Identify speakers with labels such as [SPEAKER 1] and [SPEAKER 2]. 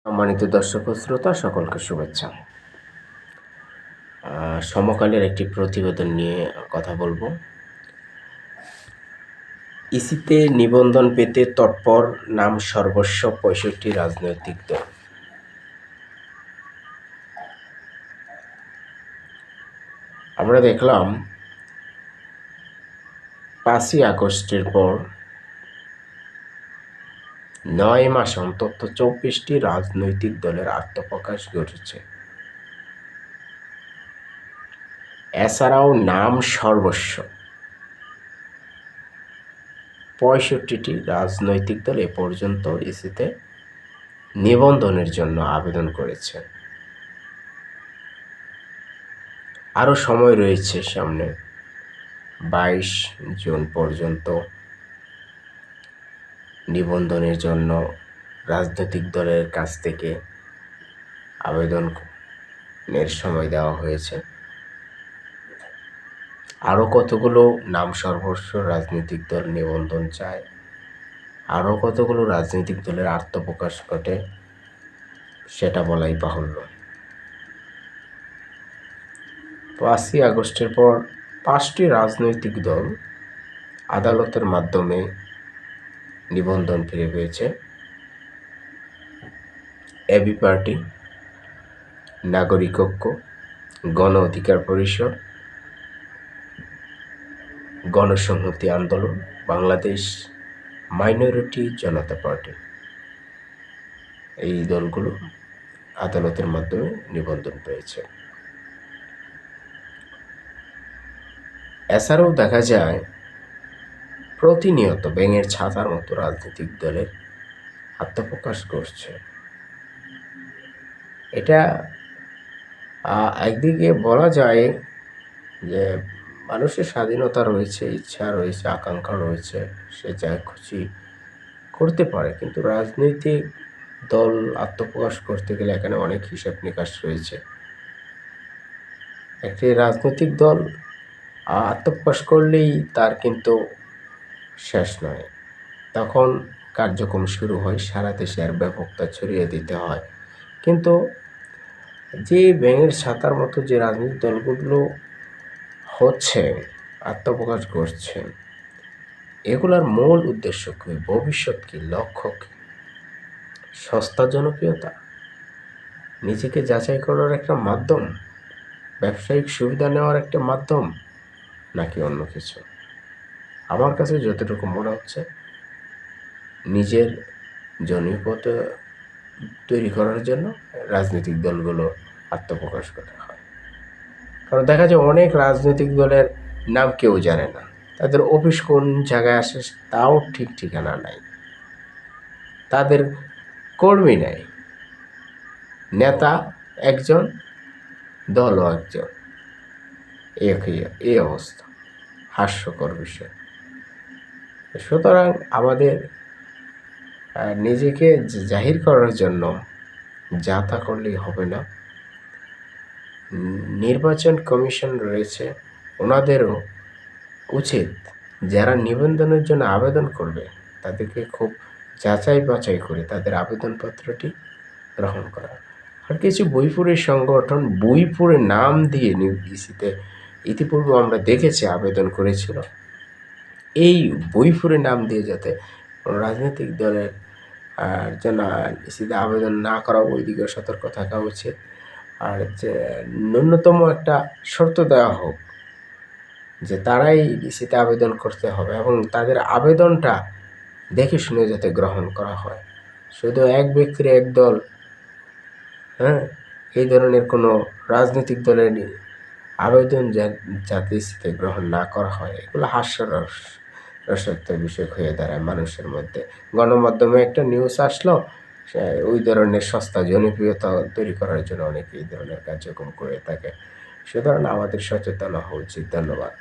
[SPEAKER 1] সম্মানিত দর্শক ও শ্রোতা সকলকে শুভেচ্ছা। সমকালের একটি প্রতিবেদন নিয়ে কথা বলবো। ইসিতে নিবন্ধন পেতে তৎপর নাম সর্বস্ব ৬৫ রাজনৈতিক দল। আমরা দেখলাম ৫ই আগস্টের পর ৯ মাস অন্তত ২৪টি রাজনৈতিক দলের আত্মপ্রকাশ ঘটেছে। এছাড়াও নাম সর্বস্ব ৬৫টি রাজনৈতিক দল এ পর্যন্ত ইসিতে নিবন্ধনের জন্য আবেদন করেছে। আরও সময় রয়েছে সামনে, ২২ জুন পর্যন্ত নিবন্ধনের জন্য রাজনৈতিক দলের কাছ থেকে আবেদনের সময় দেওয়া হয়েছে। আরও কতগুলো নাম সর্বস্ব রাজনৈতিক দল নিবন্ধন চায়, আরও কতগুলো রাজনৈতিক দলের আত্মপ্রকাশ ঘটে সেটা বলাই বাহুল্য। ৫ই আগস্টের পর ৫টি রাজনৈতিক দল আদালতের মাধ্যমে নিবন্ধন ফিরে পেয়েছে। এবি পার্টি, নাগরিক ঐক্য, গণ অধিকার পরিষদ, গণসংহতি আন্দোলন, বাংলাদেশ মাইনরিটি জনতা পার্টি, এই দলগুলো আদালতের মাধ্যমে নিবন্ধন পেয়েছে। এছাড়াও দেখা যায় প্রতিনিয়ত ব্যাঙের ছাতার মতো রাজনৈতিক দলের আত্মপ্রকাশ করছে। এটা একদিকে বলা যায় যে মানুষের স্বাধীনতা রয়েছে, ইচ্ছা রয়েছে, আকাঙ্ক্ষা রয়েছে, সে যা খুশি করতে পারে, কিন্তু রাজনৈতিক দল আত্মপ্রকাশ করতে গেলে এখানে অনেক হিসাব নিকাশ রয়েছে। একটি রাজনৈতিক দল আত্মপ্রকাশ করলেই তার কিন্তু শেষ নয়, তখন কার্যক্রম শুরু হয়, সারা দেশে আর ব্যাপকতা ছড়িয়ে দিতে হয়। কিন্তু যে ব্যাঙের ছাতার মতো যে রাজনৈতিক দলগুলো হচ্ছে, আত্মপ্রকাশ করছে, এগুলার মূল উদ্দেশ্য কী, ভবিষ্যৎ কী, লক্ষ্য কী? সস্তা জনপ্রিয়তা, নিজেকে যাচাই করার একটা মাধ্যম, ব্যবসায়িক সুবিধা নেওয়ার একটা মাধ্যম, নাকি অন্য কিছু? আমার কাছে যতটুকু মনে হচ্ছে, নিজের জনপ্রিয়তা তৈরি করার জন্য রাজনৈতিক দলগুলো আত্মপ্রকাশ করা হয়। কারণ দেখা যায় অনেক রাজনৈতিক দলের নাম কেউ জানে না, তাদের অফিস কোন জায়গায় আসে তাও ঠিক ঠিকানা নাই, তাদের কর্মী নাই, নেতা একজন, দলও একজন, এই অবস্থা, হাস্যকর বিষয়। সুতরাং আমাদের নিজেকে জাহির করার জন্য যা তা করলেই হবে না। নির্বাচন কমিশন রয়েছে, ওনাদেরও উচিত যারা নিবন্ধনের জন্য আবেদন করবে তাদেরকে খুব যাচাই বাছাই করে তাদের আবেদনপত্রটি গ্রহণ করা। আর কিছু বইপুরের সংগঠন বইপুরে নাম দিয়ে ইসিতে ইতিপূর্বে আমরা দেখেছি আবেদন করেছিল। এই বইপুরে নাম দিয়ে যাতে রাজনৈতিক দলের যেন ইসিতে আবেদন না করা, ওই দিকে সতর্ক থাকা উচিত। আর যে ন্যূনতম একটা শর্ত দেওয়া হোক যে তারাই ইসিতে আবেদন করতে হবে এবং তাদের আবেদনটা দেখে শুনে যাতে গ্রহণ করা হয়। শুধু এক ব্যক্তির এক দল, এই ধরনের কোনো রাজনৈতিক দলের আবেদন যাতে ইসিতে গ্রহণ না করা হয়, এগুলো হাস্যরসাত্মক বিষয় হয়ে দাঁড়ায় মানুষের মধ্যে। গণমাধ্যমে একটা নিউজ আসলো, ওই ধরনের সস্তা জনপ্রিয়তা তৈরি করার জন্য অনেকে এই ধরনের কার্যক্রম করে থাকে। সুতরাং আমাদের সচেতন হওয়া উচিত। ধন্যবাদ।